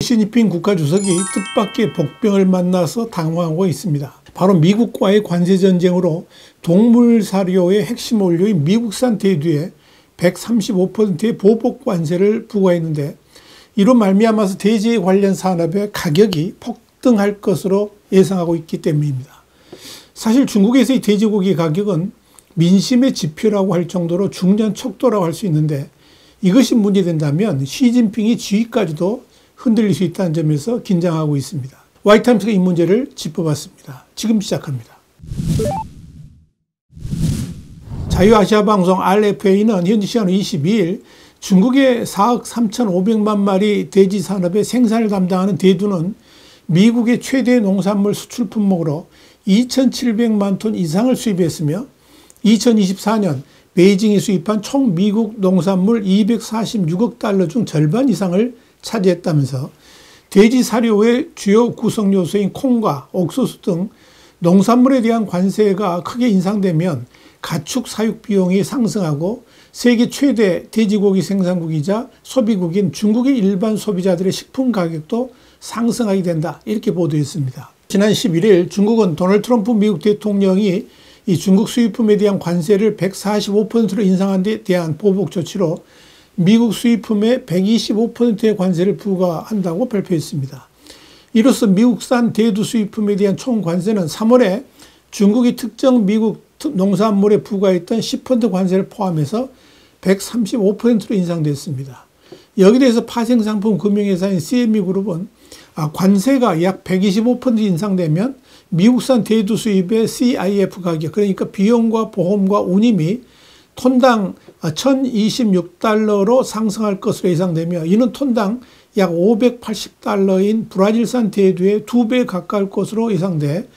시진핑 국가주석이 뜻밖의 복병을 만나서 당황하고 있습니다. 바로 미국과의 관세전쟁으로 동물 사료의 핵심 원료인 미국산 대두에 135%의 보복 관세를 부과했는데, 이로 말미암아서 돼지 관련 산업의 가격이 폭등할 것으로 예상하고 있기 때문입니다. 사실 중국에서의 돼지고기 가격은 민심의 지표라고 할 정도로 중년 척도라고 할 수 있는데, 이것이 문제된다면 시진핑이 지위까지도 흔들릴 수 있다는 점에서 긴장하고 있습니다. 와이타임스가 이 문제를 짚어봤습니다. 지금 시작합니다. 자유아시아방송 RFA는 현지 시간 22일 중국의 4억 3,500만 마리 돼지 산업의 생산을 담당하는 대두는 미국의 최대 농산물 수출 품목으로 2,700만 톤 이상을 수입했으며 2024년 베이징이 수입한 총 미국 농산물 246억 달러 중 절반 이상을 차지했다면서 돼지 사료의 주요 구성 요소인 콩과 옥수수 등 농산물에 대한 관세가 크게 인상되면 가축 사육 비용이 상승하고 세계 최대 돼지고기 생산국이자 소비국인 중국의 일반 소비자들의 식품 가격도 상승하게 된다, 이렇게 보도했습니다. 지난 11일 중국은 도널드 트럼프 미국 대통령이 이 중국 수입품에 대한 관세를 145%로 인상한 데 대한 보복 조치로 미국 수입품에 125%의 관세를 부과한다고 발표했습니다. 이로써 미국산 대두 수입품에 대한 총 관세는 3월에 중국이 특정 미국 농산물에 부과했던 10% 관세를 포함해서 135%로 인상됐습니다. 여기에 대해서 파생상품 금융회사인 CME그룹은 관세가 약 125% 인상되면 미국산 대두 수입의 CIF 가격, 그러니까 비용과 보험과 운임이 톤당 1,026달러로 상승할 것으로 예상되며, 이는 톤당 약 580달러인 브라질산 대두의 2배 가까울 것으로 예상돼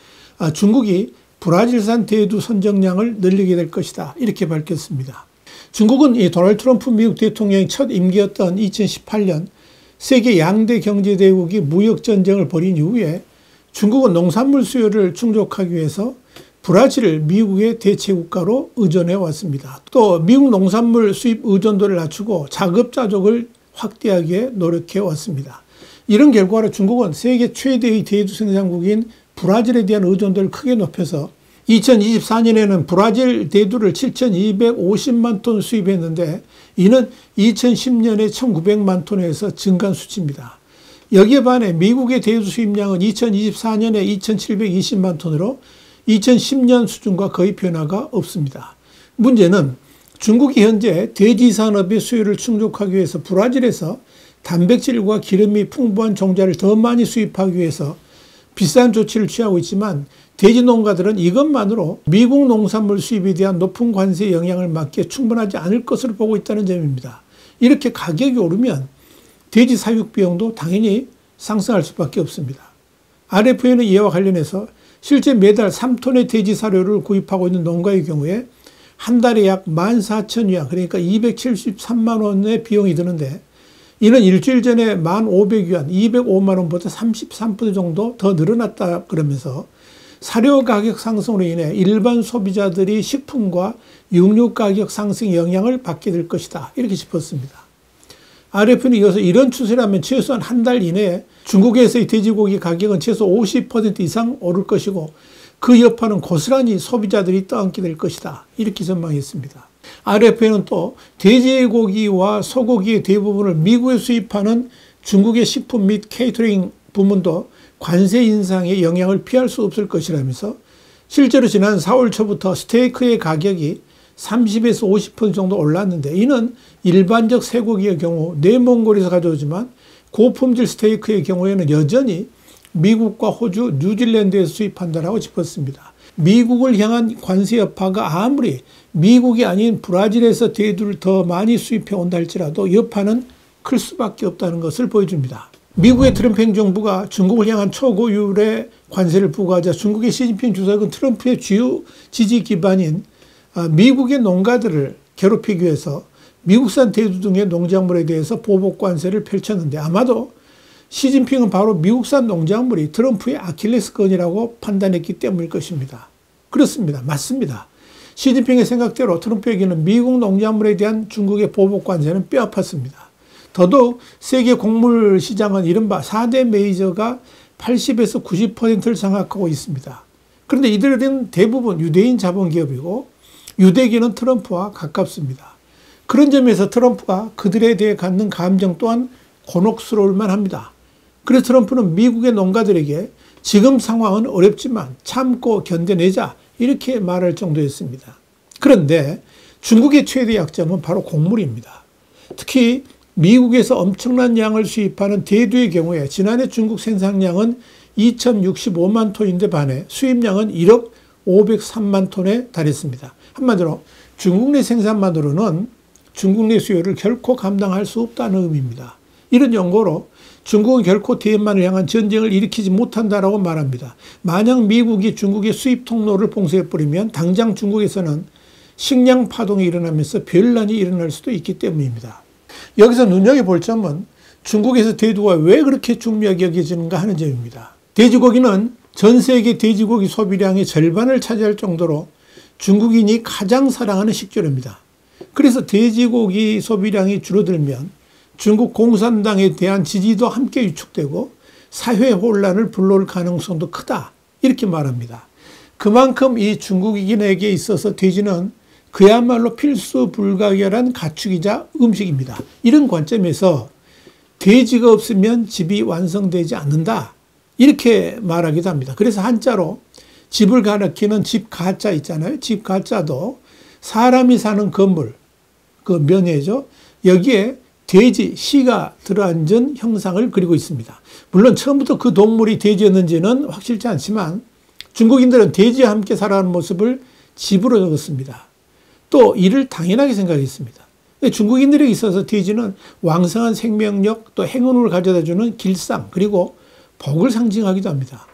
중국이 브라질산 대두 선정량을 늘리게 될 것이다, 이렇게 밝혔습니다. 중국은 이 도널드 트럼프 미국 대통령의 첫 임기였던 2018년 세계 양대 경제대국이 무역전쟁을 벌인 이후에 중국은 농산물 수요를 충족하기 위해서 브라질을 미국의 대체국가로 의존해 왔습니다. 또 미국 농산물 수입 의존도를 낮추고 자급자족을 확대하기 위해 노력해 왔습니다. 이런 결과로 중국은 세계 최대의 대두 생산국인 브라질에 대한 의존도를 크게 높여서 2024년에는 브라질 대두를 7,250만 톤 수입했는데, 이는 2010년에 1,900만 톤에서 증가한 수치입니다. 여기에 반해 미국의 대두 수입량은 2024년에 2,720만 톤으로 2010년 수준과 거의 변화가 없습니다. 문제는 중국이 현재 돼지 산업의 수요를 충족하기 위해서 브라질에서 단백질과 기름이 풍부한 종자를 더 많이 수입하기 위해서 비싼 조치를 취하고 있지만, 돼지 농가들은 이것만으로 미국 농산물 수입에 대한 높은 관세의 영향을 막기에 충분하지 않을 것으로 보고 있다는 점입니다. 이렇게 가격이 오르면 돼지 사육 비용도 당연히 상승할 수밖에 없습니다. RFA는 이와 관련해서 실제 매달 3톤의 돼지 사료를 구입하고 있는 농가의 경우에 한 달에 약 14,000위안, 그러니까 273만 원의 비용이 드는데, 이는 일주일 전에 1,500위안, 205만 원보다 33% 정도 더 늘어났다 그러면서 사료 가격 상승으로 인해 일반 소비자들이 식품과 육류 가격 상승의 영향을 받게 될 것이다, 이렇게 짚었습니다. RF는 이어서 이런 추세라면 최소한 한 달 이내에 중국에서의 돼지고기 가격은 최소 50% 이상 오를 것이고, 그 여파는 고스란히 소비자들이 떠안게 될 것이다, 이렇게 전망했습니다. RF는 또 돼지고기와 소고기의 대부분을 미국에 수입하는 중국의 식품 및 케이터링 부문도 관세 인상의 영향을 피할 수 없을 것이라면서 실제로 지난 4월 초부터 스테이크의 가격이 30에서 50% 정도 올랐는데, 이는 일반적 쇠고기의 경우 내몽골에서 가져오지만 고품질 스테이크의 경우에는 여전히 미국과 호주, 뉴질랜드에서 수입한다라고 짚었습니다. 미국을 향한 관세 여파가 아무리 미국이 아닌 브라질에서 대두를 더 많이 수입해 온다 할지라도 여파는 클 수밖에 없다는 것을 보여줍니다. 미국의 트럼프 행정부가 중국을 향한 초고율의 관세를 부과하자 중국의 시진핑 주석은 트럼프의 주요 지지 기반인 미국의 농가들을 괴롭히기 위해서 미국산 대두 등의 농작물에 대해서 보복 관세를 펼쳤는데, 아마도 시진핑은 바로 미국산 농작물이 트럼프의 아킬레스건이라고 판단했기 때문일 것입니다. 그렇습니다. 맞습니다. 시진핑의 생각대로 트럼프에게는 미국 농작물에 대한 중국의 보복 관세는 뼈아팠습니다. 더더욱 세계 곡물 시장은 이른바 4대 메이저가 80에서 90%를 장악하고 있습니다. 그런데 이들은 대부분 유대인 자본기업이고 유대계는 트럼프와 가깝습니다. 그런 점에서 트럼프가 그들에 대해 갖는 감정 또한 곤혹스러울 만합니다. 그래서 트럼프는 미국의 농가들에게 지금 상황은 어렵지만 참고 견뎌내자 이렇게 말할 정도였습니다. 그런데 중국의 최대 약점은 바로 곡물입니다. 특히 미국에서 엄청난 양을 수입하는 대두의 경우에 지난해 중국 생산량은 2065만 톤인데 반해 수입량은 1억 503만 톤에 달했습니다. 한마디로 중국 내 생산만으로는 중국 내 수요를 결코 감당할 수 없다는 의미입니다. 이런 연고로 중국은 결코 대만을 향한 전쟁을 일으키지 못한다라고 말합니다. 만약 미국이 중국의 수입 통로를 봉쇄해버리면 당장 중국에서는 식량 파동이 일어나면서 변란이 일어날 수도 있기 때문입니다. 여기서 눈여겨볼 점은 중국에서 대두가 왜 그렇게 중요하게 여겨지는가 하는 점입니다. 돼지고기는 전 세계 돼지고기 소비량의 절반을 차지할 정도로 중국인이 가장 사랑하는 식재료입니다. 그래서 돼지고기 소비량이 줄어들면 중국 공산당에 대한 지지도 함께 위축되고 사회 혼란을 불러올 가능성도 크다 이렇게 말합니다. 그만큼 이 중국인에게 있어서 돼지는 그야말로 필수 불가결한 가축이자 음식입니다. 이런 관점에서 돼지가 없으면 집이 완성되지 않는다 이렇게 말하기도 합니다. 그래서 한자로 집을 가리키는 집 가자 있잖아요. 집 가자도 사람이 사는 건물 그 면회죠. 여기에 돼지, 시가 들어앉은 형상을 그리고 있습니다. 물론 처음부터 그 동물이 돼지였는지는 확실치 않지만 중국인들은 돼지와 함께 살아가는 모습을 집으로 적었습니다. 또 이를 당연하게 생각했습니다. 중국인들에게 있어서 돼지는 왕성한 생명력 또 행운을 가져다주는 길상 그리고 복을 상징하기도 합니다.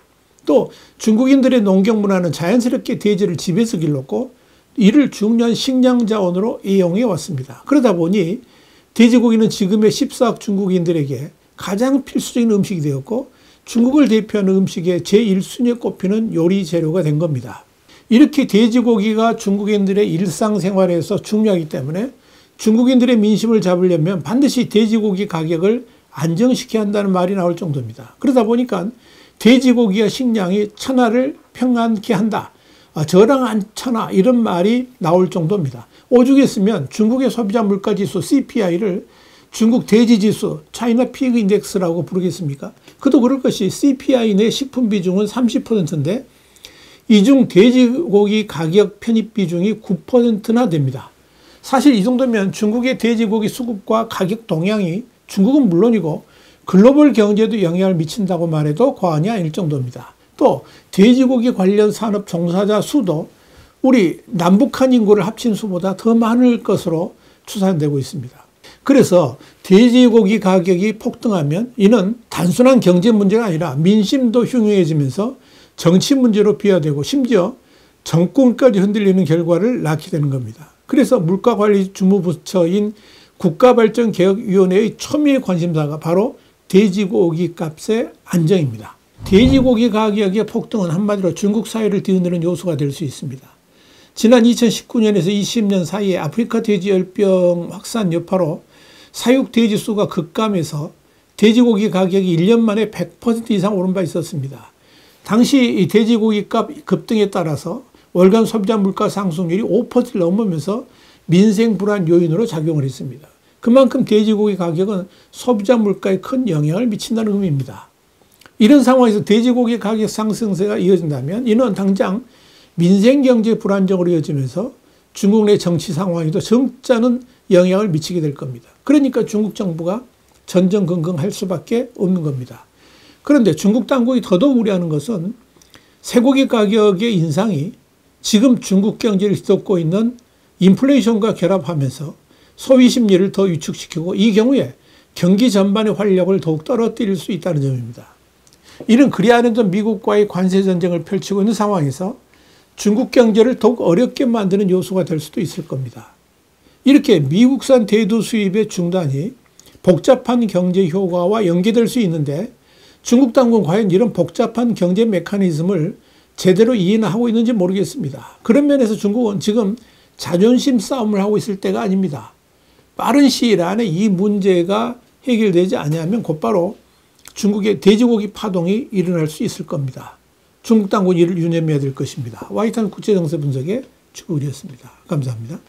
또 중국인들의 농경 문화는 자연스럽게 돼지를 집에서 길렀고 이를 중요한 식량 자원으로 이용해 왔습니다. 그러다 보니 돼지고기는 지금의 14억 중국인들에게 가장 필수적인 음식이 되었고 중국을 대표하는 음식의 제1순위에 꼽히는 요리 재료가 된 겁니다. 이렇게 돼지고기가 중국인들의 일상생활에서 중요하기 때문에 중국인들의 민심을 잡으려면 반드시 돼지고기 가격을 안정시켜야 한다는 말이 나올 정도입니다. 그러다 보니까 돼지고기와 식량이 천하를 평안케 한다. 저랑 않잖아 이런 말이 나올 정도입니다. 오죽했으면 중국의 소비자 물가지수 CPI를 중국 돼지지수 차이나 피그 인덱스라고 부르겠습니까? 그도 그럴 것이 CPI 내 식품 비중은 30%인데 이 중 돼지고기 가격 편입 비중이 9%나 됩니다. 사실 이 정도면 중국의 돼지고기 수급과 가격 동향이 중국은 물론이고 글로벌 경제에도 영향을 미친다고 말해도 과언이 아닐 정도입니다. 또 돼지고기 관련 산업 종사자 수도 우리 남북한 인구를 합친 수보다 더 많을 것으로 추산되고 있습니다. 그래서 돼지고기 가격이 폭등하면 이는 단순한 경제 문제가 아니라 민심도 흉흉해지면서 정치 문제로 비화되고 심지어 정권까지 흔들리는 결과를 낳게 되는 겁니다. 그래서 물가관리 주무부처인 국가발전개혁위원회의 초미의 관심사가 바로 돼지고기 값의 안정입니다. 돼지고기 가격의 폭등은 한마디로 중국 사회를 뒤흔드는 요소가 될 수 있습니다. 지난 2019년에서 20년 사이에 아프리카 돼지열병 확산 여파로 사육 돼지 수가 급감해서 돼지고기 가격이 1년 만에 100% 이상 오른 바 있었습니다. 당시 이 돼지고기 값 급등에 따라서 월간 소비자 물가 상승률이 5%를 넘으면서 민생 불안 요인으로 작용을 했습니다. 그만큼 돼지고기 가격은 소비자 물가에 큰 영향을 미친다는 의미입니다. 이런 상황에서 돼지고기 가격 상승세가 이어진다면 이는 당장 민생경제 불안정으로 이어지면서 중국 내 정치 상황에도 점잖은 영향을 미치게 될 겁니다. 그러니까 중국 정부가 전전긍긍할 수밖에 없는 겁니다. 그런데 중국 당국이 더더욱 우려하는 것은 쇠고기 가격의 인상이 지금 중국 경제를 뒤덮고 있는 인플레이션과 결합하면서 소비 심리를 더 위축시키고 이 경우에 경기 전반의 활력을 더욱 떨어뜨릴 수 있다는 점입니다. 이는 그리 안에도 미국과의 관세 전쟁을 펼치고 있는 상황에서 중국 경제를 더욱 어렵게 만드는 요소가 될 수도 있을 겁니다. 이렇게 미국산 대두 수입의 중단이 복잡한 경제 효과와 연계될 수 있는데 중국 당국은 과연 이런 복잡한 경제 메커니즘을 제대로 이해나 하고 있는지 모르겠습니다. 그런 면에서 중국은 지금 자존심 싸움을 하고 있을 때가 아닙니다. 빠른 시일 안에 이 문제가 해결되지 아니하면 곧바로 중국의 돼지고기 파동이 일어날 수 있을 겁니다. 중국 당국은 이를 유념해야 될 것입니다. 와이탄 국제정세 분석의 최고위였습니다. 감사합니다.